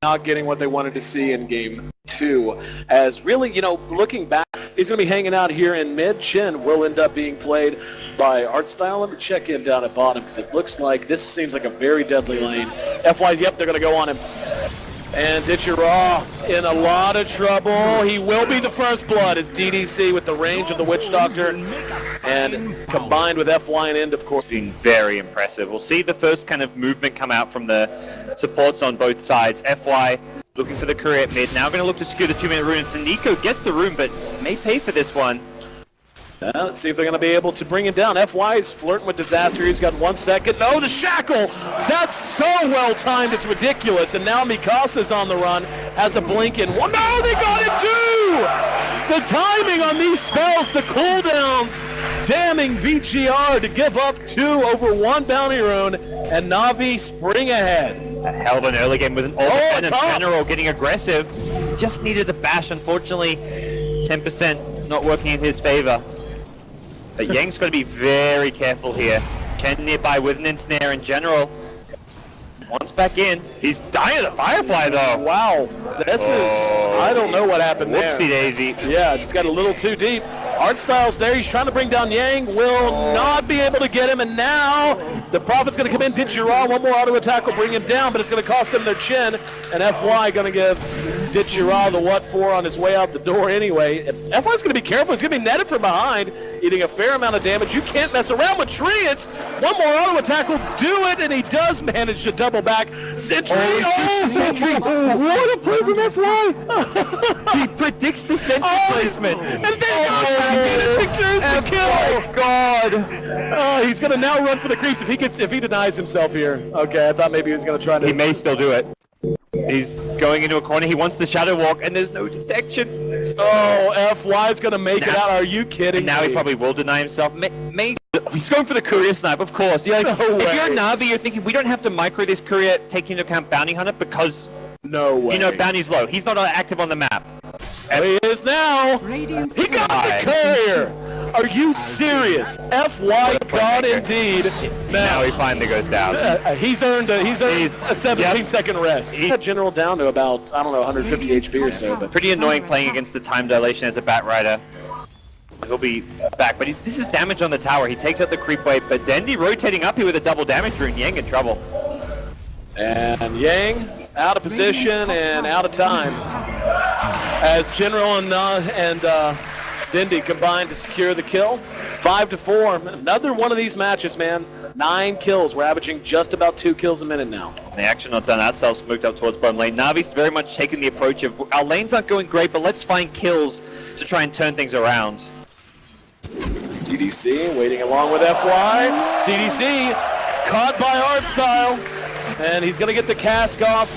not getting what they wanted to see in game 2. As really, you know, looking back, he's going to be hanging out here in mid. Chin will end up being played by Artstyle. Let me check in down at bottom because it looks like this seems like a very deadly lane. FY's, yep, they're going to go on him. And Ditcheraw in a lot of trouble. He will be the first blood as DDC with the range of the Witch Doctor. And combined with FY and End, of course. Being very impressive. We'll see the first kind of movement come out from the supports on both sides. FY looking for the career at mid. Now going to look to secure the 2-minute rune. And Nico gets the rune, but may pay for this one. Let's see if they're going to be able to bring him down. FY's flirting with disaster. He's got 1 second. No, the shackle! That's so well timed, it's ridiculous. And now Mikasa's on the run, has a blink in one. No, they got it too! The timing on these spells, the cooldowns, damning VGR to give up 2 over 1 bounty rune, and NaVi spring ahead. A hell of an early game with an all-defensive general getting aggressive. Just needed the bash, unfortunately. 10% not working in his favor. But Yang's got to be very careful here. Chen nearby with an ensnare in general. Once back in, he's dying to the Firefly though. Wow, this is, I don't know what happened there. Whoopsie daisy. Yeah, just got a little too deep. Artstyle's there, he's trying to bring down Yang, will not be able to get him, and now the Prophet's going to come in, Ditcheraw, one more auto attack will bring him down, but it's going to cost him their chin, and FY going to give Ditcheraw the what for on his way out the door anyway. FY's going to be careful, he's going to be netted from behind, eating a fair amount of damage. You can't mess around with Treants. One more auto attack will do it, and he does manage to double back. Sentry, Sentry! What a play from FY! He predicts the sentry placement. And then secures the kill. Oh God! He's going to now run for the creeps if he denies himself here. Okay, I thought maybe he was going to try to... He may still do it. He's going into a corner, he wants the Shadow Walk, and there's no detection. Oh, FY's going to make it out, are you kidding now me? He probably will deny himself. He's going for the courier snipe, of course. You're like, if you're NaVi, you're thinking, we don't have to micro this courier, taking into account Bounty Hunter, because... No way. You know, Bounty's low. He's not active on the map. And he is now. He got the courier. Are you serious? FY God indeed. Now he finally goes down. He's earned a 17-second rest. He got General down to about, I don't know, 150 HP or so. But pretty annoying playing against the time dilation as a Bat Rider. He'll be back, but this is damage on the tower. He takes out the creep wave, but Dendi rotating up here with a double damage rune. Yang in trouble. And Yang out of position and out of time as General and Dendi combined to secure the kill. 5-4. Another one of these matches, man. 9 kills. We're averaging just about 2 kills a minute now. The action not done. Outsell smoked up towards bottom lane. Navi's very much taking the approach of our lanes aren't going great, but let's find kills to try and turn things around. DDC waiting along with FY. DDC caught by Artstyle. And he's going to get the cask off.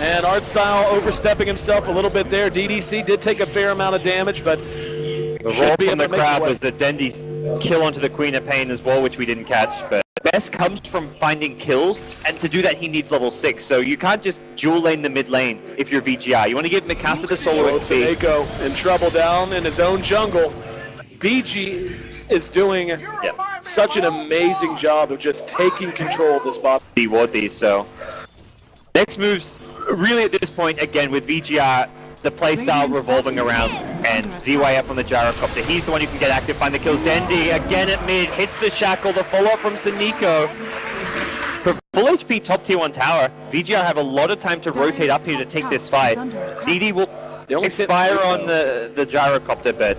And Artstyle overstepping himself a little bit there. DDC did take a fair amount of damage, but the roll from the crowd was the Dendi's kill onto the Queen of Pain as well, which we didn't catch. But the best comes from finding kills, and to do that he needs level 6. So you can't just dual lane the mid lane if you're VGI. You want to give Mikasa the solo XP. Seneco in trouble down in his own jungle. BG is doing such an amazing job of just taking control of this bot. He ward these, so next moves really at this point again with VGR, the playstyle revolving around and ZY up on the gyrocopter. He's the one who can get active, find the kills. Dendi again at mid, hits the shackle, the follow up from Seneco. For full HP top tier 1 tower, VGR have a lot of time to rotate up here to take this fight. DD will expire on the gyrocopter, but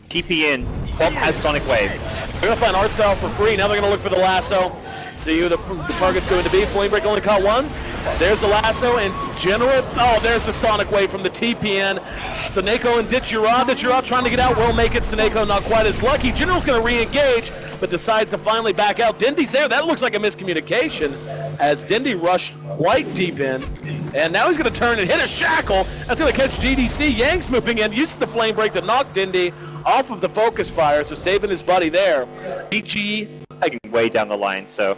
TP in. Bob has Sonic Wave. They're going to find Artstyle for free. Now they're going to look for the lasso. See who the target's going to be. Flamebreak only caught 1. There's the lasso and General. Oh, there's the Sonic Wave from the TPN. Seneco and Ditcheraw. Ditcheraw trying to get out. Will make it. Seneco not quite as lucky. General's going to re-engage, but decides to finally back out. Dendi's there. That looks like a miscommunication as Dendi rushed quite deep in. And now he's going to turn and hit a shackle. That's going to catch GDC. Yang's moving in. Uses the flame break to knock Dendi off of the focus fire, so saving his buddy there. BG way down the line, so you're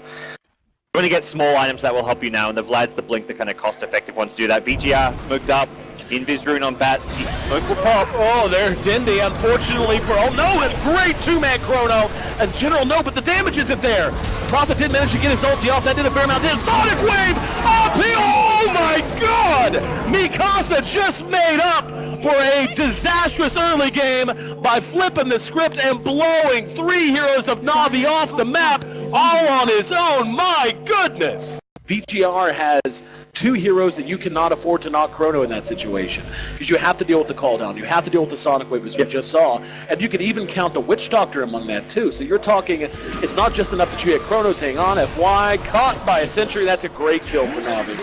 going to get small items that will help you now, and the Vlad's the blink, the kind of cost-effective ones to do that. VGR smoked up. Invis rune on Bat. Smoke will pop. Oh, there's Dindy, unfortunately for... Oh, no, a great two-man chrono, as General no, but the damage isn't there. Prophet did manage to get his ulti off. That did a fair amount. Then Sonic Wave up here. Oh, my God! Mikasa just made up for a disastrous early game by flipping the script and blowing 3 heroes of NaVi off the map all on his own. My goodness! VGR has 2 heroes that you cannot afford to not chrono in that situation, because you have to deal with the call down, you have to deal with the Sonic Wave as we just saw, and you can even count the Witch Doctor among that too. So you're talking, it's not just enough that you get chronos. Hang on, FY caught by a Sentry. That's a great kill for NaVi,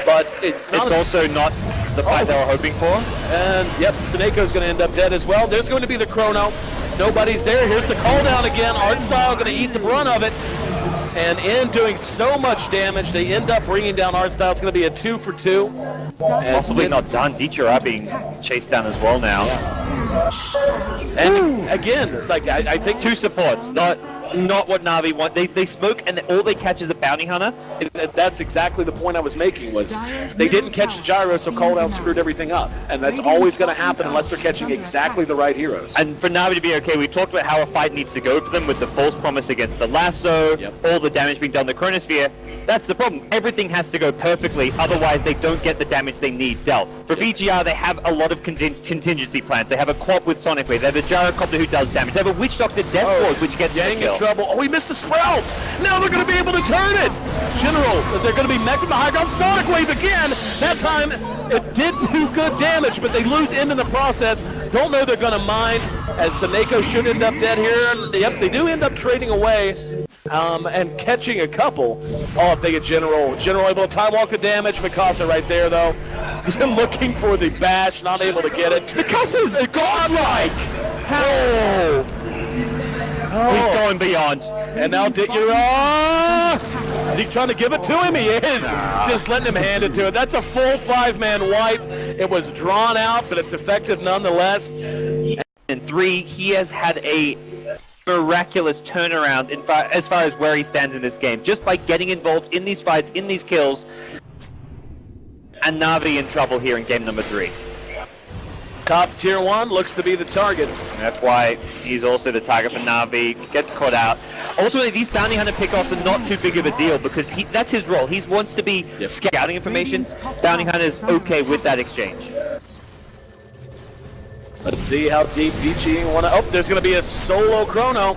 but it's also not the fight they were hoping for. And yep, Seneco's going to end up dead as well. There's going to be the chrono. Nobody's there. Here's the call down again. Artstyle going to eat the brunt of it. And in doing so much damage, they end up bringing down Artstyle. It's going to be a 2 for 2. Possibly not done. Dichira being chased down as well now. Yeah. And again, like I think 2 supports, not what NaVi want. They smoke and all they catch is the bounty hunter. That's exactly the point I was making, was they didn't catch the gyro, so call down screwed everything up. And that's always going to happen unless they're catching exactly the right heroes. And for NaVi to be okay, we talked about how a fight needs to go for them with the false promise against the lasso, all the damage being done to the Chronosphere. That's the problem. Everything has to go perfectly, otherwise they don't get the damage they need dealt. For VGR, they have a lot of contingency plans. They have a Quap with Sonic Wave, they have a Gyrocopter who does damage, they have a Witch Doctor Death Ward which gets Yang in trouble. Oh, he missed the Sprout! Now they're going to be able to turn it! General, they're going to be mech with the high ground. Sonic Wave again! That time, it did do good damage, but they lose end in the process. Don't know they're going to mind, as Seneko should end up dead here. Yep, they do end up trading away. And catching a couple. Oh, if they get General able to time walk the damage. Mikasa right there, though. Looking for the bash, not able to get it. Mikasa's godlike! How? He's going beyond. And now Dichira! Is he trying to give it to him? He is. Just letting him hand it to it. That's a full 5-man wipe. It was drawn out, but it's effective nonetheless. In 3, he has had a miraculous turnaround as far as where he stands in this game, just by getting involved in these fights, in these kills, and NaVi in trouble here in game number 3. Top tier 1 looks to be the target. And that's why he's also the target for NaVi, gets caught out. Ultimately, these bounty hunter pickoffs are not too big of a deal because that's his role. He wants to be scouting information. Bounty hunter's okay with that exchange. Let's see how deep DG want to... Oh, there's going to be a solo chrono.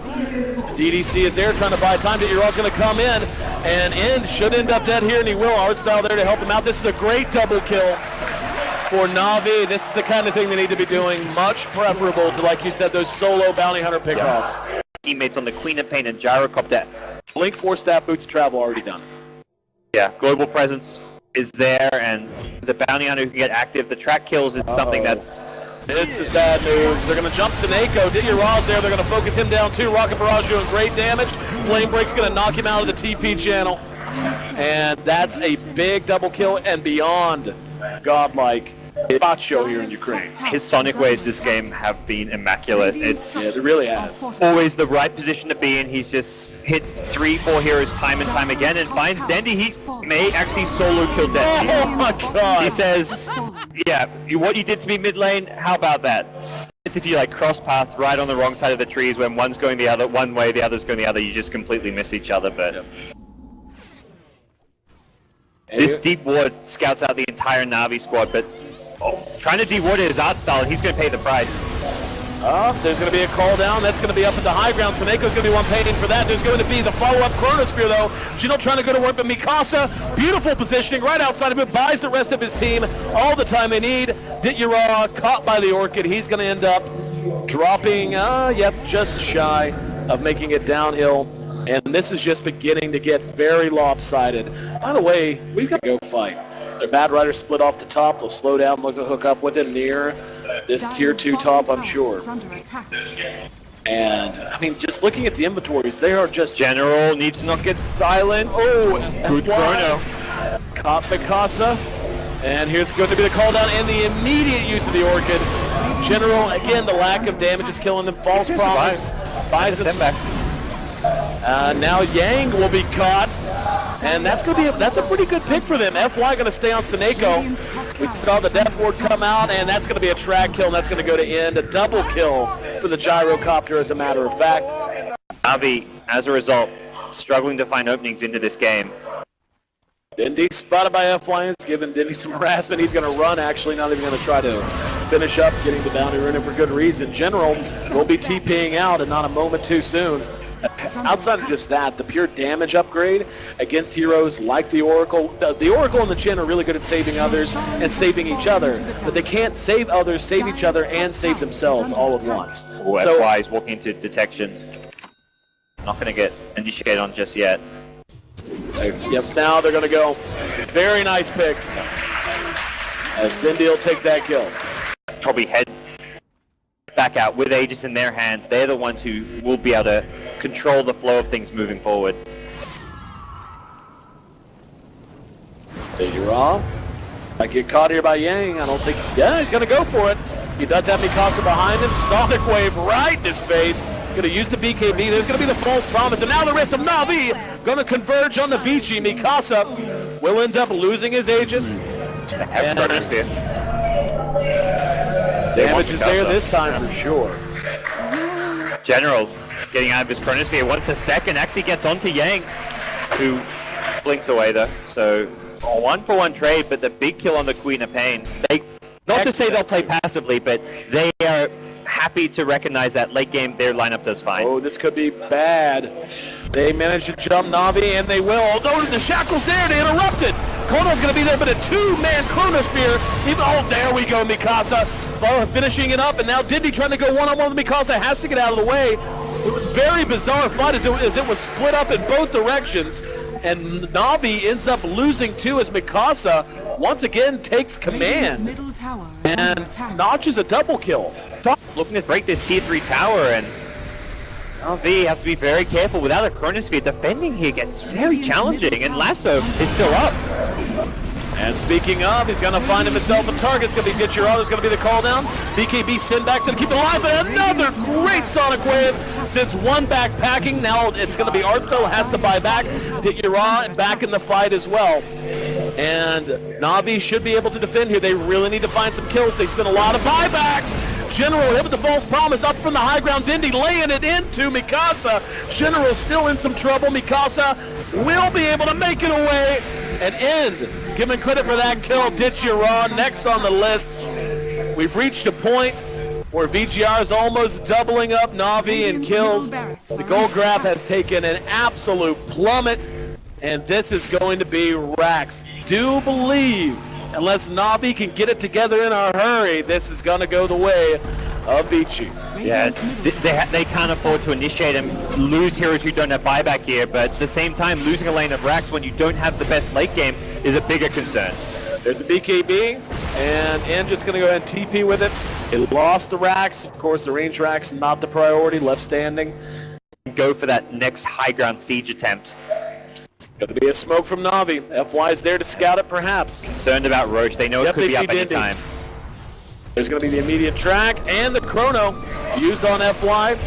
DDC is there trying to buy time. Dichira's going to come in, and should end up dead here, and he will. Artstyle there to help him out. This is a great double kill for NaVi. This is the kind of thing they need to be doing. Much preferable to, like you said, those solo bounty hunter pickoffs. Teammates on the Queen of Pain and Gyrocopter. Blink 4 staff boots of travel already done. Yeah, global presence is there, and the bounty hunter who can get active. The track kills is something that's... This is bad news. They're going to jump Seneko. Dichira's there. They're going to focus him down too. Rocket Barrage doing great damage. Flame Break's going to knock him out of the TP channel. And that's a big double kill and beyond godlike bot show here in Ukraine. His Sonic Waves this game have been immaculate. Yeah, it really has. Always the right position to be in. He's just hit 3-4 heroes time and time again and finds Dendi. He may actually solo kill Dendi. Oh my god! He says, yeah, what you did to me mid lane, how about that? It's if you like cross paths right on the wrong side of the trees when one's going the other one way, the other's going the other, you just completely miss each other, but... This deep ward scouts out the entire NaVi squad, but trying to de-ward his Artstyle, he's going to pay the price. There's going to be a call down. That's going to be up at the high ground. Seneco's going to be one paying for that. There's going to be the follow-up Chronosphere, though. Gino trying to go to work, but Mikasa, beautiful positioning right outside of it, buys the rest of his team all the time they need. Dichira caught by the Orchid. He's going to end up dropping, just shy of making it downhill. And this is just beginning to get very lopsided. By the way, we've got to go fight. Their Bad Rider split off the top. They'll slow down, look to hook up with it near this tier 2 top, I'm sure. And, I mean, just looking at the inventories, they are just... General needs to not get silent. Oh, good chrono. Caught Mikasa. And here's going to be the call down and the immediate use of the Orchid. General, again, the lack of damage is killing them. False promise. Buys it back. Now Yang will be caught. And that's a pretty good pick for them. FY going to stay on Seneko. We saw the Death Ward come out, and that's going to be a track kill, and that's going to go to end. A double kill for the Gyrocopter, as a matter of fact. NaVi, as a result, struggling to find openings into this game. Dindy spotted by FY, is giving Dindy some harassment. He's going to run, actually, not even going to try to finish up, getting the bounty runner for good reason. General will be TPing out, and not a moment too soon. Outside of just that, the pure damage upgrade against heroes like the Oracle. The Oracle and the Jhin are really good at saving others and saving each other, but they can't save others, save each other, and save themselves all at once. Oh, so, FY is walking into detection. Not going to get initiated on just yet. Yep, now they're going to go. Very nice pick. As Dindy will take that kill. Probably head back out with Aegis in their hands. They're the ones who will be able to control the flow of things moving forward. Raw. Might get caught here by Yang. I don't think. Yeah, he's going to go for it. He does have Mikasa behind him. Sonic Wave right in his face. Going to use the BKB. There's going to be the false promise. And now the rest of NaVi going to converge on the VG. Mikasa will end up losing his Aegis. Damage is there this time for sure. General getting out of his Chronosphere. Once a second, actually gets onto Yang, who blinks away though. So a 1-for-1 trade, but the big kill on the Queen of Pain. Not to say they'll play passively, but they are happy to recognize that late game their lineup does fine. Oh, this could be bad. They managed to jump NaVi, and they will. Oh, the Shackle's there to interrupt it. Kono's going to be there, but a two-man Chronosphere. Oh, there we go, Mikasa. Finishing it up, and now Dindy trying to go one-on-one with Mikasa, has to get out of the way. It was very bizarre fight as it was split up in both directions, and NaVi ends up losing too as Mikasa once again takes command and notches a double kill. Looking to break this tier 3 tower, and NaVi have to be very careful. Without a Chronosphere, defending here gets very challenging, and Lasso is still up. And speaking of, he's going to find himself a target. It's going to be Ditchera. There's going to be the call down. BKB Sinback's going to keep it alive, but another great Sonic Wave sends one backpacking. Now it's going to be Artstyle has to buy back. Ditchera back in the fight as well. And NaVi should be able to defend here. They really need to find some kills. They spend a lot of buybacks. General hit with the false promise up from the high ground. Dindy laying it into Mikasa. General still in some trouble. Mikasa will be able to make it away and end. Give him credit for that kill. Ditchera next on the list. We've reached a point where VGR is almost doubling up NaVi in kills. The gold graph has taken an absolute plummet, and this is going to be Rax. Do believe, unless NaVi can get it together in a hurry, this is going to go the way of Vici. Yeah, they can't afford to initiate and lose heroes who don't have buyback here, but at the same time, losing a lane of Rax when you don't have the best late game is a bigger concern. There's a BKB, and just going to go ahead and TP with it. It lost the Rax. Of course, the range Rax not the priority, left standing. Go for that next high ground siege attempt. Going to be a smoke from NaVi. FY is there to scout it, perhaps. Concerned about Roche. They know it could be up any time. There's going to be the immediate track and the chrono used on FY.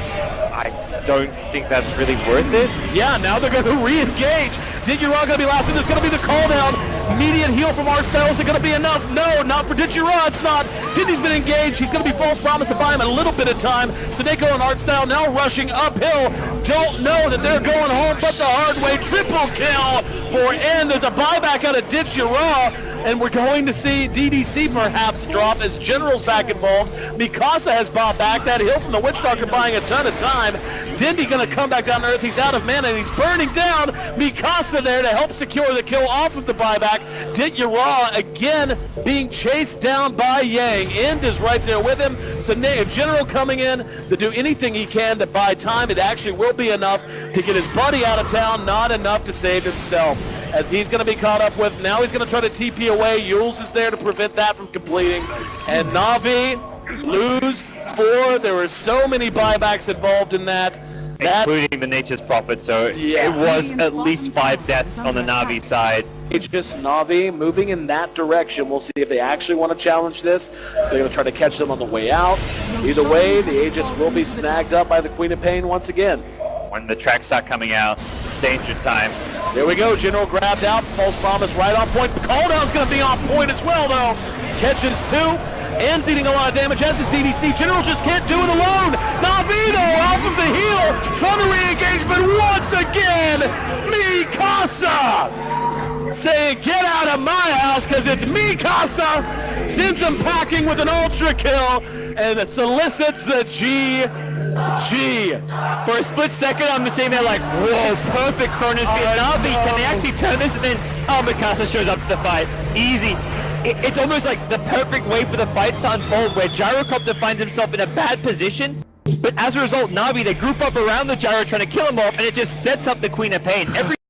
I don't think that's really worth it. Yeah, now they're going to re-engage. Ditchera going to be last, and there's going to be the call down. Immediate heal from Artstyle. Is it going to be enough? No, not for Ditchera. It's not. Dindy's been engaged. He's going to be false promise to buy him a little bit of time. Seneko and Artstyle now rushing uphill. Don't know that they're going home, but the hard way. Triple kill for N. There's a buyback out of Ditchera, and we're going to see DDC perhaps drop as General's back involved. Mikasa has bought back. That heal from the Witchdoctor buying a ton of time. Dindy going to come back down to earth. He's out of mana, and he's burning down. Mikasa there to help secure the kill off of the buyback. Ditchera again being chased down by Yang. End is right there with him. So General coming in to do anything he can to buy time. It actually will be enough to get his buddy out of town, not enough to save himself, as he's going to be caught up with. Now he's going to try to TP away. Yules is there to prevent that from completing. And NaVi lose 4. There were so many buybacks involved in that. Including the Nature's Prophet, so yeah. It was at least 5 deaths on the NaVi side. Aegis, NaVi moving in that direction. We'll see if they actually want to challenge this. They're going to try to catch them on the way out. Either way, the Aegis will be snagged up by the Queen of Pain once again. When the tracks start coming out, it's danger time. There we go, General grabbed out, false promise right on point. Calldown's gonna be on point as well though. Catches two, and eating a lot of damage as his DDC. General just can't do it alone. NaVi though, off of the heel, trying to re-engage, but once again, Mikasa! Saying, get out of my house, because it's Mikasa! Sends him packing with an ultra kill, and solicits the GG. For a split second, I'm saying that like, whoa, perfect Chronos hit. NaVi, can they actually turn this? And then, oh, Mikasa shows up to the fight. Easy. It's almost like the perfect way for the fights to unfold, where Gyrocopter finds himself in a bad position, but as a result, NaVi, they group up around the Gyro trying to kill him off, and it just sets up the Queen of Pain.